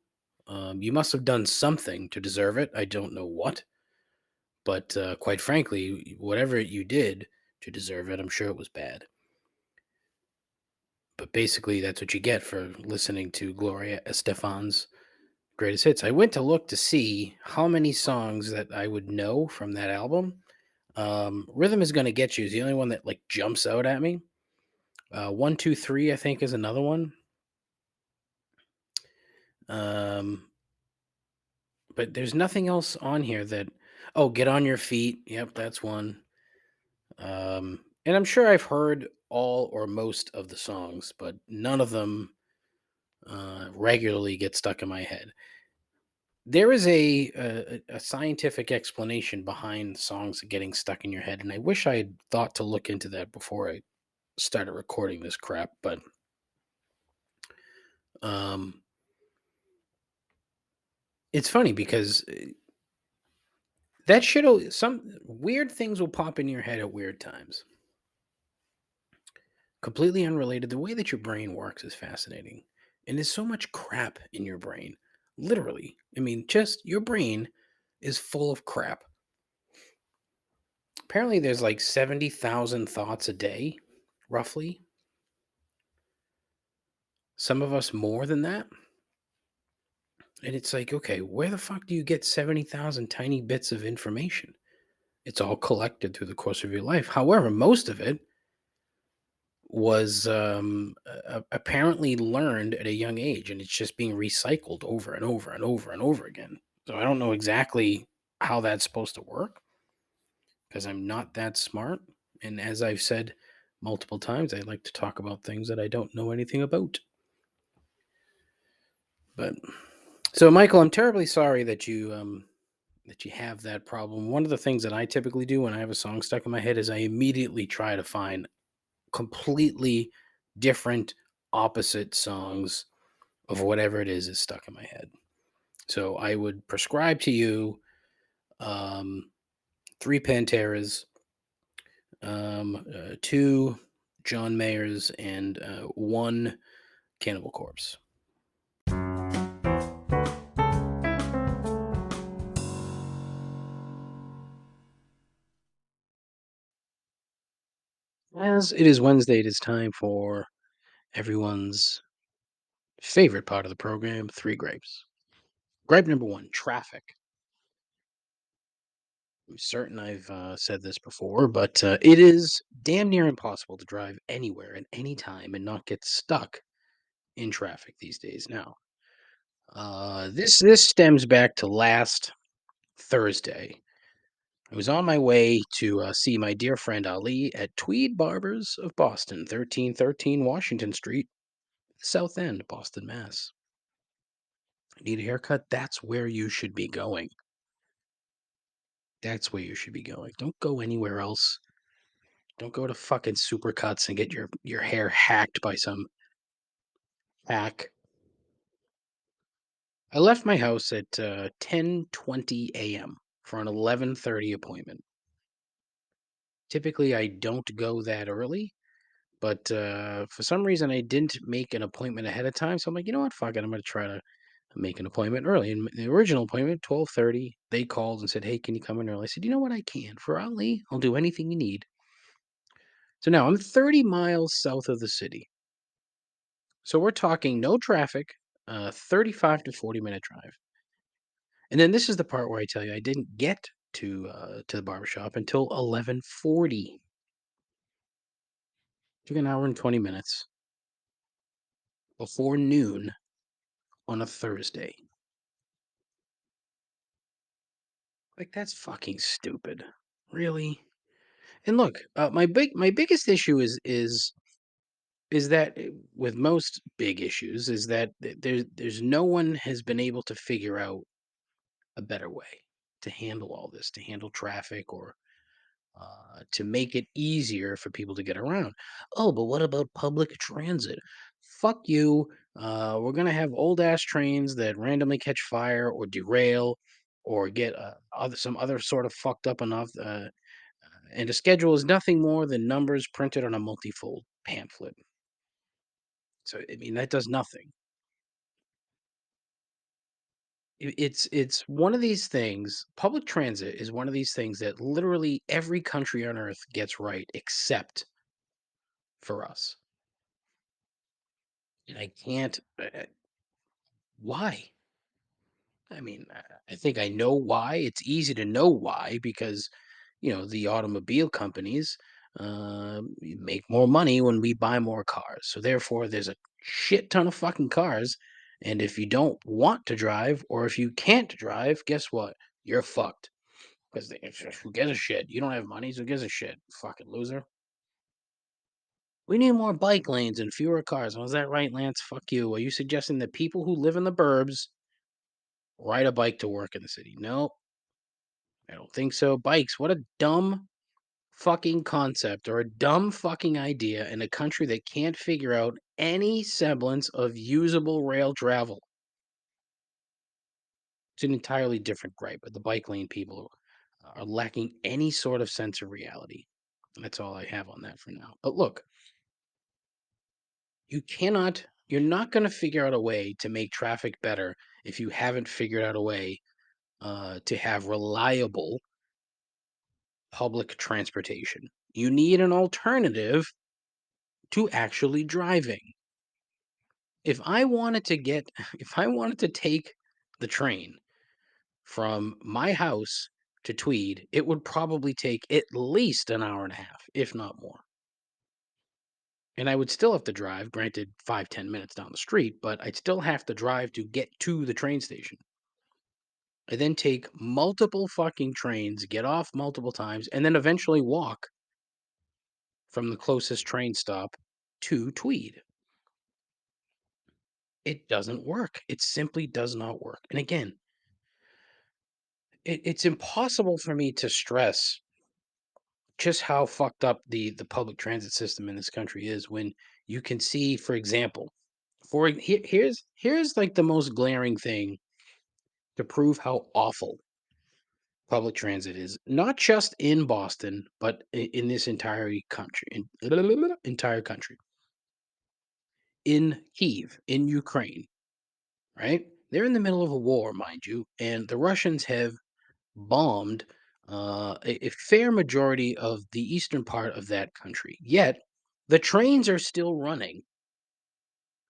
You must have done something to deserve it. I don't know what, but quite frankly, whatever you did to deserve it, I'm sure it was bad. But basically, that's what you get for listening to Gloria Estefan's greatest hits. I went to look to see how many songs that I would know from that album. Rhythm is gonna get you is the only one that like jumps out at me. 1, 2, 3, I think, is another one. Um, but there's nothing else on here that. Oh, Get on Your Feet. Yep, that's one. And I'm sure I've heard all or most of the songs, but none of them regularly get stuck in my head. There is a scientific explanation behind songs getting stuck in your head, and I wish I had thought to look into that before I started recording this crap. But um, it's funny because that shit. Some weird things will pop in your head at weird times. Completely unrelated. The way that your brain works is fascinating. And there's so much crap in your brain. Literally. I mean, just your brain is full of crap. Apparently, there's like 70,000 thoughts a day, roughly. Some of us more than that. And it's like, okay, where the fuck do you get 70,000 tiny bits of information? It's all collected through the course of your life. However, most of it was apparently learned at a young age, and it's just being recycled over and over and over and over again. So I don't know exactly how that's supposed to work because I'm not that smart. And as I've said multiple times, I like to talk about things that I don't know anything about. But so, Michael, I'm terribly sorry that you have that problem. One of the things that I typically do when I have a song stuck in my head is I immediately try to find completely different, opposite songs of whatever it is stuck in my head. So I would prescribe to you um, 3 Panteras, two John Mayers, and one Cannibal Corpse. As it is Wednesday, it is time for everyone's favorite part of the program, Three Gripes. Gripe number one, traffic. I'm certain I've said this before, but it is damn near impossible to drive anywhere at any time and not get stuck in traffic these days. Now, this stems back to last Thursday. I was on my way to see my dear friend Ali at Tweed Barbers of Boston, 1313 Washington Street, South End, Boston, Mass. Need a haircut? That's where you should be going. That's where you should be going. Don't go anywhere else. Don't go to fucking Supercuts and get your hair hacked by some hack. I left my house at 10:20 a.m. for an 11:30 appointment. Typically, I don't go that early, but for some reason, I didn't make an appointment ahead of time. So I'm like, you know what? Fuck it. I'm going to try to make an appointment early. And the original appointment, 12:30, they called and said, hey, can you come in early? I said, you know what? I can. For Ali, I'll do anything you need. So now I'm 30 miles south of the city. So we're talking no traffic, 35 to 40-minute drive. And then this is the part where I tell you I didn't get to the barbershop until 11:40. Took an hour and 20 minutes before noon on a Thursday. Like that's fucking stupid. Really? And look, my biggest issue is that with most big issues is that there's no one has been able to figure out a better way to handle all this, to handle traffic or to make it easier for people to get around. Oh, but what about public transit? Fuck you. We're going to have old ass trains that randomly catch fire or derail or get some other sort of fucked up enough. And a schedule is nothing more than numbers printed on a multifold pamphlet. So, I mean, that does nothing. It's one of these things. Public transit is one of these things that literally every country on earth gets right except for us. And I can't. Why? I mean, I think I know why. It's easy to know why because the automobile companies make more money when we buy more cars. So therefore, there's a shit ton of fucking cars. And if you don't want to drive, or if you can't drive, guess what? You're fucked. Because who gives a shit? You don't have money, so who gives a shit? Fucking loser. We need more bike lanes and fewer cars. Was that right, Lance? Fuck you. Are you suggesting that people who live in the burbs ride a bike to work in the city? No, I don't think so. Bikes, what a dumb fucking concept or a dumb fucking idea in a country that can't figure out any semblance of usable rail travel. It's an entirely different gripe, but the bike lane people are lacking any sort of sense of reality. That's all I have on that for now. But look, you're not going to figure out a way to make traffic better if you haven't figured out a way to have reliable public transportation. You need an alternative to actually driving. If I wanted to get, if I wanted to take the train from my house to Tweed, it would probably take at least an hour and a half, if not more. And I would still have to drive, granted 5-10 minutes down the street, but I'd still have to drive to get to the train station. I then take multiple fucking trains, get off multiple times, and then eventually walk from the closest train stop to Tweed. It doesn't work. It simply does not work. And again, it's impossible for me to stress just how fucked up the public transit system in this country is when you can see, for example, here's like the most glaring thing to prove how awful public transit is, not just in Boston, but in this entire country, entire country. In Kiev, in Ukraine, right? They're in the middle of a war, mind you, and the Russians have bombed a fair majority of the eastern part of that country. Yet, the trains are still running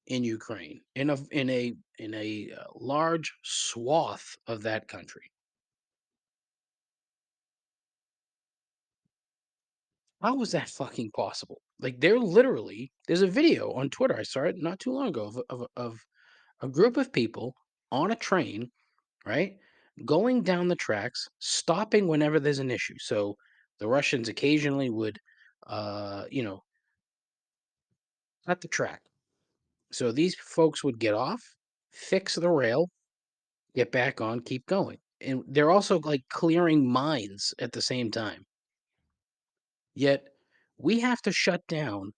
in Ukraine, in a large swath of that country. How was that fucking possible? Like, there's a video on Twitter, I saw it not too long ago, of a group of people on a train, right? Going down the tracks, stopping whenever there's an issue. So the Russians occasionally would, you know, cut the track. So these folks would get off, fix the rail, get back on, keep going. And they're also like clearing mines at the same time. Yet we have to shut down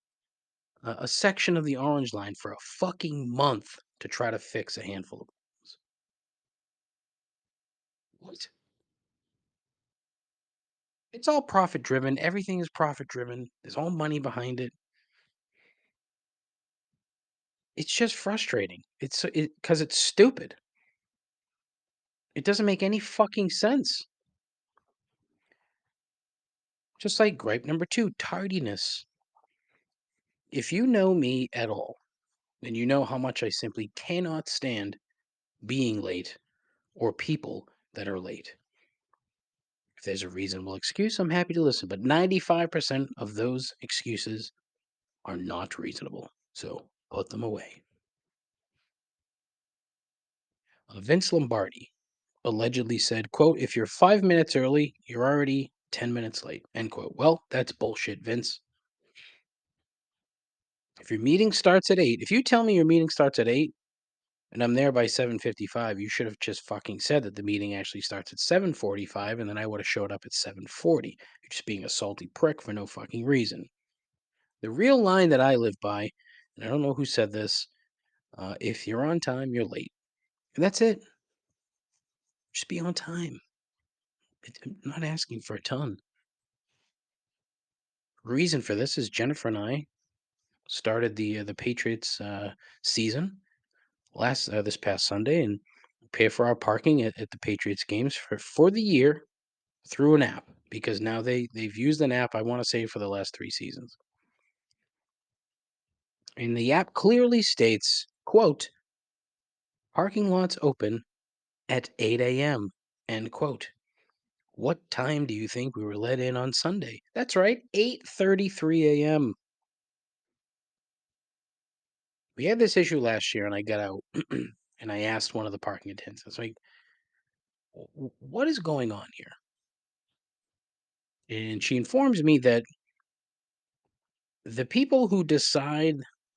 a section of the Orange Line for a fucking month to try to fix a handful of problems. What? It's all profit driven. Everything is profit driven. There's all money behind it. It's just frustrating. It's because it's stupid. It doesn't make any fucking sense. Just like gripe number two, tardiness. If you know me at all, then you know how much I simply cannot stand being late or people that are late. If there's a reasonable excuse, I'm happy to listen, but 95% of those excuses are not reasonable. So put them away. Vince Lombardi allegedly said, quote, if you're 5 minutes early, you're already 10 minutes late, end quote. Well, that's bullshit, Vince. If your meeting starts at 8, if you tell me your meeting starts at 8 and I'm there by 7:55, you should have just fucking said that the meeting actually starts at 7:45 and then I would have showed up at 7:40. You're just being a salty prick for no fucking reason. The real line that I live by, and I don't know who said this, if you're on time, you're late. And that's it. Just be on time. I'm not asking for a ton. Reason for this is Jennifer and I started the Patriots season last this past Sunday and pay for our parking at the Patriots games for the year through an app because now they've used an app I want to say for the last 3 seasons. And the app clearly states, quote, parking lots open at 8 a.m. End quote. What time do you think we were let in on Sunday? That's right, 8:33 a.m. We had this issue last year, and I got out and I asked one of the parking attendants, I was like, What is going on here?" And she informs me that the people who decide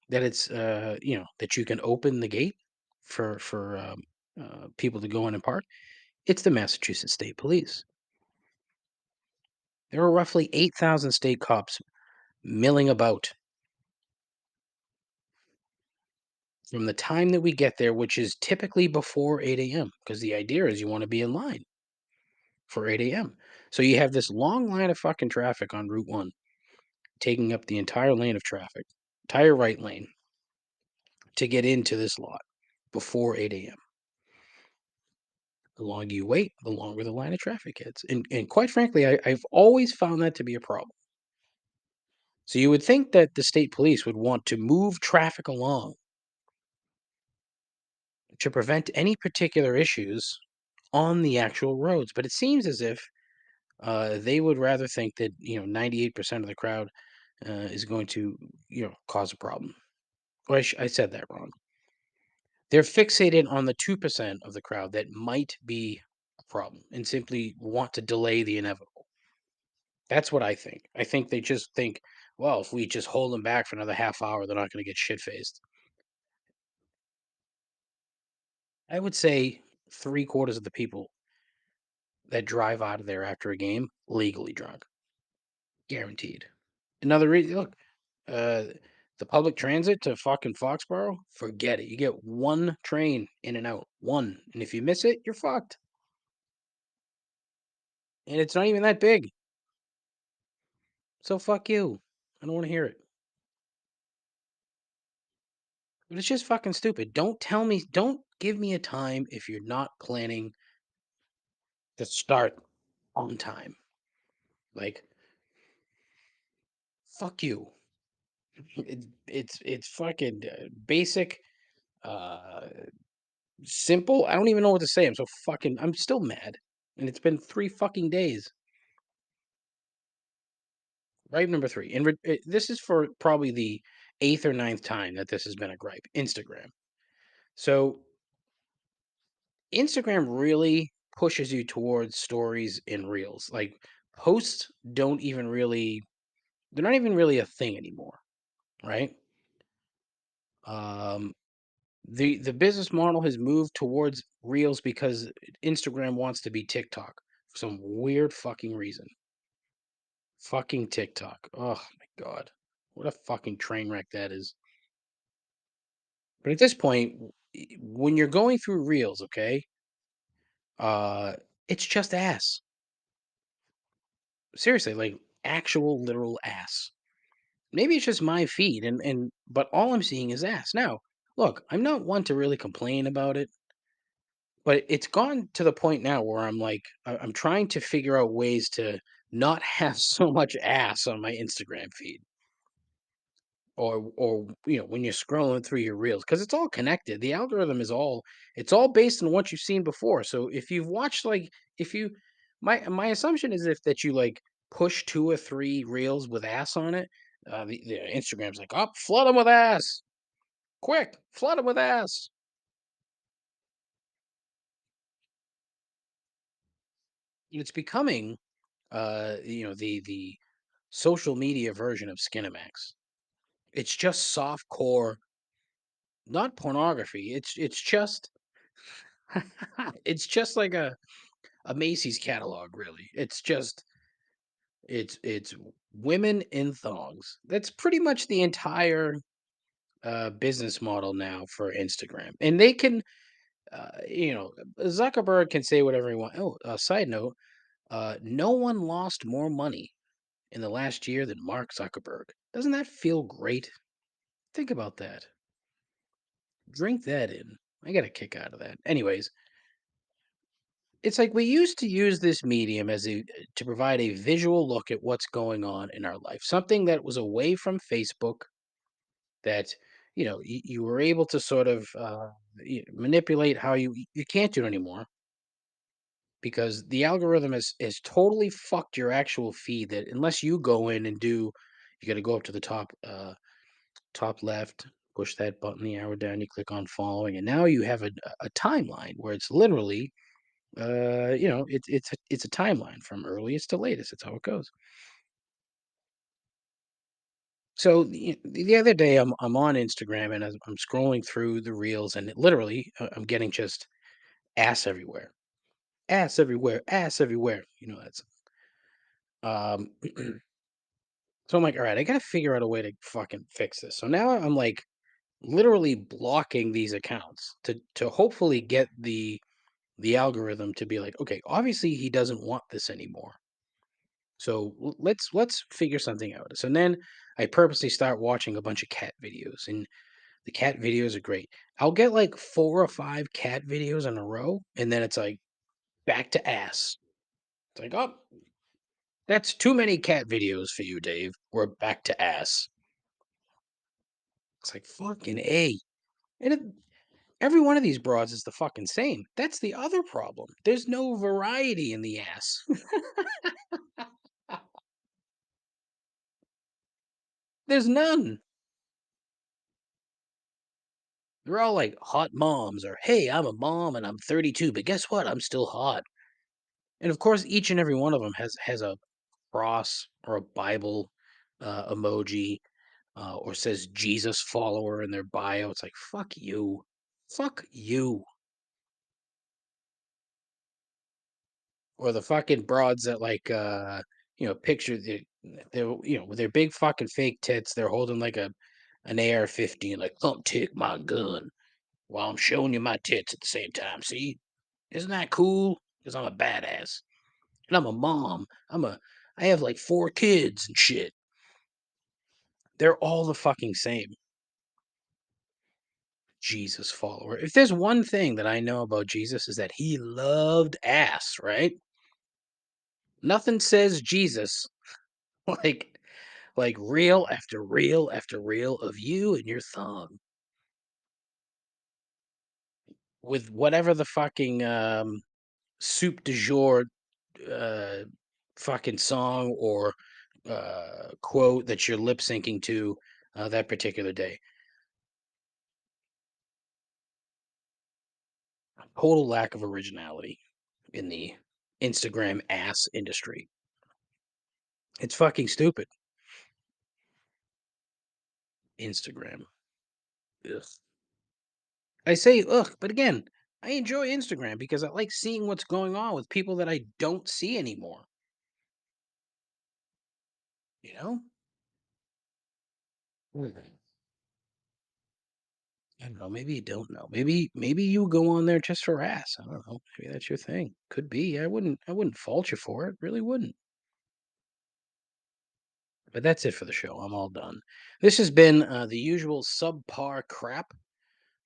that it's, that you can open the gate for people to go in and park, it's the Massachusetts State Police. There are roughly 8,000 state cops milling about from the time that we get there, which is typically before 8 a.m., because the idea is you want to be in line for 8 a.m. So you have this long line of fucking traffic on Route 1 taking up the entire lane of traffic, entire right lane, to get into this lot before 8 a.m. The longer you wait, the longer the line of traffic gets. And quite frankly, I've always found that to be a problem. So you would think that the state police would want to move traffic along to prevent any particular issues on the actual roads. But it seems as if they would rather think that 98% of the crowd is going to cause a problem. Well, I said that wrong. They're fixated on the 2% of the crowd that might be a problem and simply want to delay the inevitable. That's what I think. I think they just think, well, if we just hold them back for another half hour, they're not going to get shit faced. I would say 3/4 of the people that drive out of there after a game legally drunk, guaranteed. Another reason, look, uh, the public transit to fucking Foxborough, forget it. You get one train in and out, one, and if you miss it, you're fucked. And it's not even that big. So fuck you. I don't want to hear it. But it's just fucking stupid. Don't give me a time if you're not planning to start on time. Like, fuck you. It's fucking basic, uh, simple. I don't even know what to say. I'm still mad. And it's been 3 fucking days. Gripe number 3, and this is for probably the 8th or ninth time that this has been a gripe, Instagram. So, Instagram really pushes you towards stories and reels. Like, posts don't even really they're not even really a thing anymore, right? Um, the business model has moved towards reels because Instagram wants to be TikTok for some weird fucking reason. Fucking TikTok. Oh my god. What a fucking train wreck that is. But at this point, when you're going through reels, okay, uh, it's just ass. Seriously, like actual literal ass. Maybe it's just my feed, and but all I'm seeing is ass. Now, look, I'm not one to really complain about it, but it's gone to the point now where I'm like, I'm trying to figure out ways to not have so much ass on my Instagram feed. Or when you're scrolling through your reels, because it's all connected. The algorithm is all it's all based on what you've seen before. So if you've watched, like, if you my assumption is if that you like push 2 or 3 reels with ass on it, the Instagram's like, oh, flood them with ass, quick, flood them with ass. It's becoming the social media version of Skinamax. It's just soft core, not pornography. It's just it's just like a Macy's catalog, really. It's women in thongs. That's pretty much the entire business model now for Instagram. And they can, Zuckerberg can say whatever he wants. Oh, side note, no one lost more money in the last year than Mark Zuckerberg. Doesn't that feel great? Think about that. Drink that in. I got a kick out of that. Anyways, it's like we used to use this medium as a to provide a visual look at what's going on in our life, something that was away from Facebook, that you were able to sort of manipulate how you can't do it anymore because the algorithm has totally fucked your actual feed. That unless you go in and do, you got to go up to the top left, push that button, the arrow down, you click on following, and now you have a timeline where it's literally it's a timeline from earliest to latest. It's how it goes. So the other day, I'm on Instagram and I'm scrolling through the reels, and literally I'm getting just ass everywhere, ass everywhere, ass everywhere. That's so I'm like, all right, I gotta figure out a way to fucking fix this. So now I'm like literally blocking these accounts to hopefully get the algorithm to be like, okay, obviously he doesn't want this anymore. So let's figure something out. So then I purposely start watching a bunch of cat videos, and the cat videos are great. I'll get like 4 or 5 cat videos in a row, and then it's like back to ass. It's like, oh, that's too many cat videos for you, Dave. We're back to ass. It's like fucking A. And every one of these broads is the fucking same. That's the other problem. There's no variety in the ass. There's none. They're all like hot moms, or hey, I'm a mom and I'm 32, but guess what? I'm still hot. And of course, each and every one of them has a cross or a Bible emoji, or says Jesus follower in their bio. It's like fuck you, fuck you. Or the fucking broads that like picture they're with their big fucking fake tits. They're holding like an AR-15, like come take my gun while I'm showing you my tits at the same time. See, isn't that cool? Because I'm a badass and I'm a mom. I have like 4 kids and shit. They're all the fucking same. Jesus follower. If there's one thing that I know about Jesus is that he loved ass, right? Nothing says Jesus like reel after reel after reel of you and your thumb with whatever the fucking soup du jour uh fucking song or quote that you're lip syncing to that particular day. Total lack of originality in the Instagram ass industry. It's fucking stupid. Instagram. Ugh. I say ugh, but again, I enjoy Instagram because I like seeing what's going on with people that I don't see anymore. You know? Mm. I don't know. Maybe you don't know. Maybe you go on there just for ass. I don't know. Maybe that's your thing. Could be. I wouldn't fault you for it. Really wouldn't. But that's it for the show. I'm all done. This has been the usual subpar crap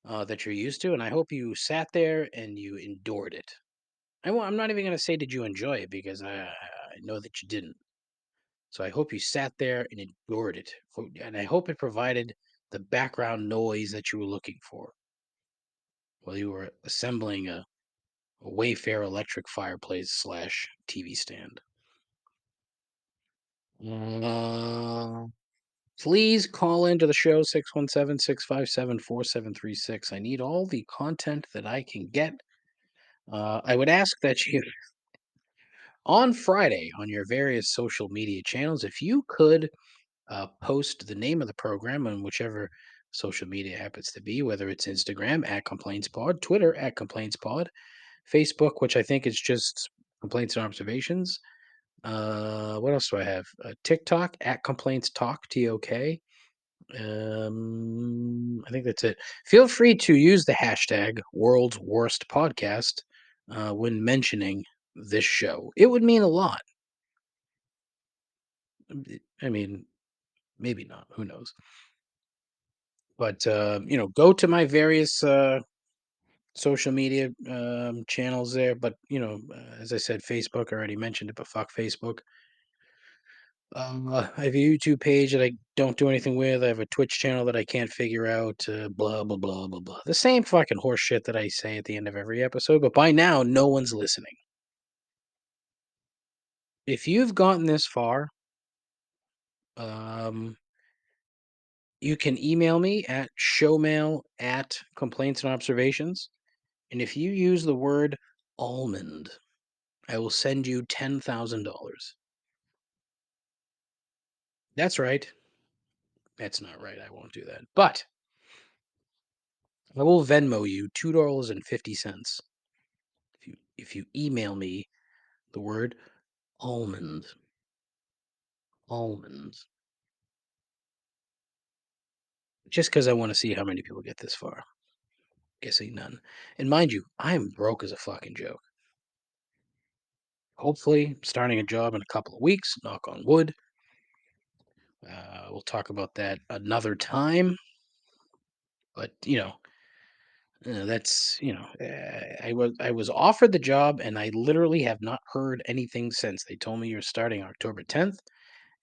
that you're used to, and I hope you sat there and you endured it. I'm not even going to say did you enjoy it because I know that you didn't. So I hope you sat there and endured it, and I hope it provided the background noise that you were looking for while you were assembling a Wayfair electric fireplace slash TV stand. Uh, Please call into the show 617-657-4736. I need all the content that I can get. I would ask that you, on Friday, on your various social media channels, if you could post the name of the program on whichever social media happens to be, whether it's Instagram at ComplaintsPod, Twitter at ComplaintsPod, Facebook, which I think is just Complaints and Observations. What else do I have? TikTok at Complaints Talk, TOK. I think that's it. Feel free to use the hashtag World's Worst Podcast when mentioning this show. It would mean a lot. I mean, maybe not. Who knows? But go to my various social media channels there. But as I said, Facebook. I already mentioned it, but fuck Facebook. I have a YouTube page that I don't do anything with. I have a Twitch channel that I can't figure out. Blah blah blah blah blah. The same fucking horse shit that I say at the end of every episode. But by now, no one's listening. If you've gotten this far, um, you can email me at showmail at complaints and observations. And if you use the word almond, I will send you $10,000. That's right. That's not right. I won't do that. But I will Venmo you $2.50 if you email me the word almond. Almond. Just because I want to see how many people get this far. Guessing none. And mind you, I am broke as a fucking joke. Hopefully, starting a job in a couple of weeks, knock on wood. We'll talk about that another time. But, that's I was offered the job and I literally have not heard anything since. They told me you're starting October 10th,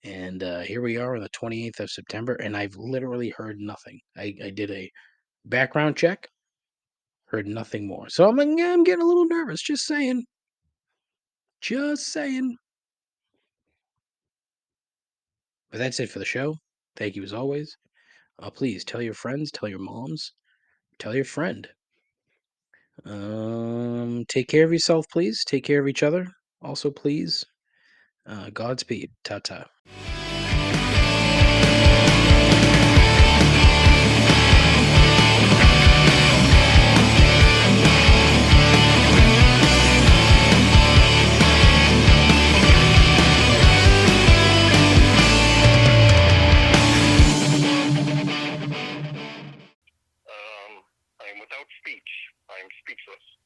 and here we are on the 28th of September, and I've literally heard nothing. I did a background check, heard nothing more. So I'm getting a little nervous. Just saying. Just saying. But that's it for the show. Thank you as always. Please tell your friends, tell your moms, tell your friend. Take care of yourself, please. Take care of each other. Also, please. Godspeed. Ta ta. I'm without speech. I'm speechless.